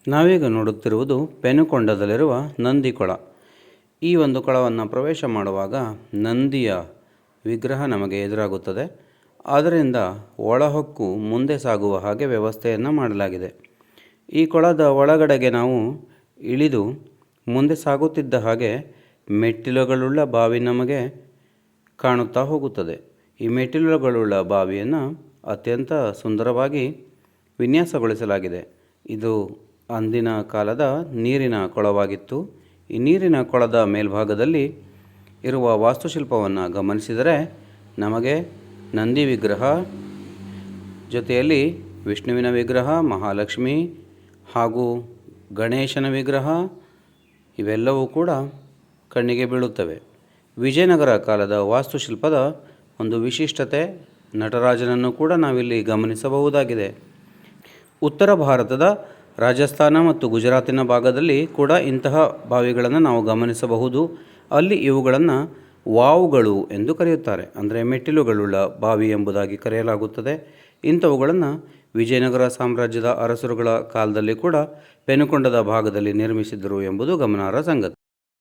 ನಾವೀಗ ನೋಡುತ್ತಿರುವುದು ಪೆನುಕೊಂಡದಲ್ಲಿರುವ ನಂದಿ ಕೊಳ. ಈ ಒಂದು ಕೊಳವನ್ನು ಪ್ರವೇಶ ಮಾಡುವಾಗ ನಂದಿಯ ವಿಗ್ರಹ ನಮಗೆ ಎದುರಾಗುತ್ತದೆ. ಆದ್ದರಿಂದ ಒಳಹೊಕ್ಕು ಮುಂದೆ ಸಾಗುವ ಹಾಗೆ ವ್ಯವಸ್ಥೆಯನ್ನು ಮಾಡಲಾಗಿದೆ. ಈ ಕೊಳದ ಒಳಗಡೆಗೆ ನಾವು ಇಳಿದು ಮುಂದೆ ಸಾಗುತ್ತಿದ್ದ ಹಾಗೆ ಮೆಟ್ಟಿಲುಗಳುಳ್ಳ ಬಾವಿ ನಮಗೆ ಕಾಣುತ್ತಾ ಹೋಗುತ್ತದೆ. ಈ ಮೆಟ್ಟಿಲುಗಳುಳ್ಳ ಬಾವಿಯನ್ನು ಅತ್ಯಂತ ಸುಂದರವಾಗಿ ವಿನ್ಯಾಸಗೊಳಿಸಲಾಗಿದೆ. ಇದು ಅಂದಿನ ಕಾಲದ ನೀರಿನ ಕೊಳವಾಗಿತ್ತು. ಈ ನೀರಿನ ಕೊಳದ ಮೇಲ್ಭಾಗದಲ್ಲಿ ಇರುವ ವಾಸ್ತುಶಿಲ್ಪವನ್ನು ಗಮನಿಸಿದರೆ ನಮಗೆ ನಂದಿ ವಿಗ್ರಹ ಜೊತೆಯಲ್ಲಿ ವಿಷ್ಣುವಿನ ವಿಗ್ರಹ, ಮಹಾಲಕ್ಷ್ಮಿ ಹಾಗೂ ಗಣೇಶನ ವಿಗ್ರಹ ಇವೆಲ್ಲವೂ ಕೂಡ ಕಣ್ಣಿಗೆ ಬೀಳುತ್ತವೆ. ವಿಜಯನಗರ ಕಾಲದ ವಾಸ್ತುಶಿಲ್ಪದ ಒಂದು ವಿಶಿಷ್ಟತೆ ನಟರಾಜನನ್ನು ಕೂಡ ನಾವಿಲ್ಲಿ ಗಮನಿಸಬಹುದಾಗಿದೆ. ಉತ್ತರ ಭಾರತದ ರಾಜಸ್ಥಾನ ಮತ್ತು ಗುಜರಾತಿನ ಭಾಗದಲ್ಲಿ ಕೂಡ ಇಂತಹ ಬಾವಿಗಳನ್ನು ನಾವು ಗಮನಿಸಬಹುದು. ಅಲ್ಲಿ ಇವುಗಳನ್ನು ವಾವ್ಗಳು ಎಂದು ಕರೆಯುತ್ತಾರೆ, ಅಂದರೆ ಮೆಟ್ಟಿಲುಗಳುಳ್ಳ ಬಾವಿ ಎಂಬುದಾಗಿ ಕರೆಯಲಾಗುತ್ತದೆ. ಇಂಥವುಗಳನ್ನು ವಿಜಯನಗರ ಸಾಮ್ರಾಜ್ಯದ ಅರಸರುಗಳ ಕಾಲದಲ್ಲಿ ಕೂಡ ಪೆನುಕೊಂಡದ ಭಾಗದಲ್ಲಿ ನಿರ್ಮಿಸಿದ್ದರು ಎಂಬುದು ಗಮನಾರ್ಹ ಸಂಗತಿ.